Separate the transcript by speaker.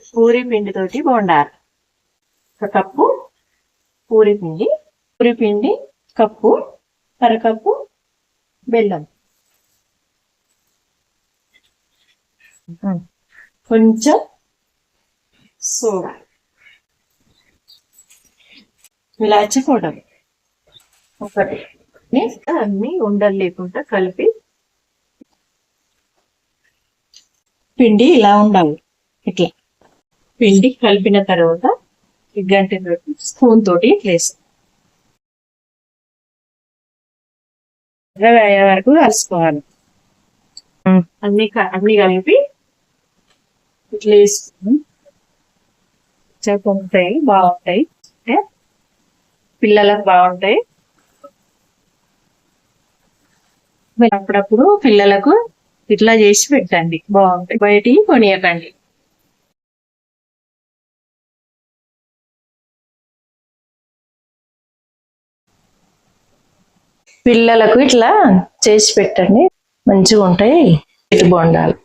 Speaker 1: పూరి పిండితోటి బోండాలు. ఒక కప్పు పూరి పిండి కప్పు, అరకప్పు బెల్లం, కొంచెం సోడా, ఇలాచి పౌడర్ ఒకటి. అన్ని ఉండలు లేకుండా కలిపి పిండి ఇలా ఉండాలి. ఇట్లా పిండి కలిపిన తర్వాత గంట స్పూన్ తోటి వేసి అయ్యే వరకు కలుసుకోవాలి. అన్ని కలిపి ఇట్లా వేసుకుని పొంగుతాయి, బాగుంటాయి. అంటే పిల్లలకు బాగుంటాయి. అప్పుడప్పుడు పిల్లలకు ఇట్లా చేసి పెట్టండి, బాగుంటాయి. బయటికి కొనియకండి. పిల్లలకు ఇట్లా చేసి పెట్టండి, మంచిగా ఉంటాయి బోండాలు.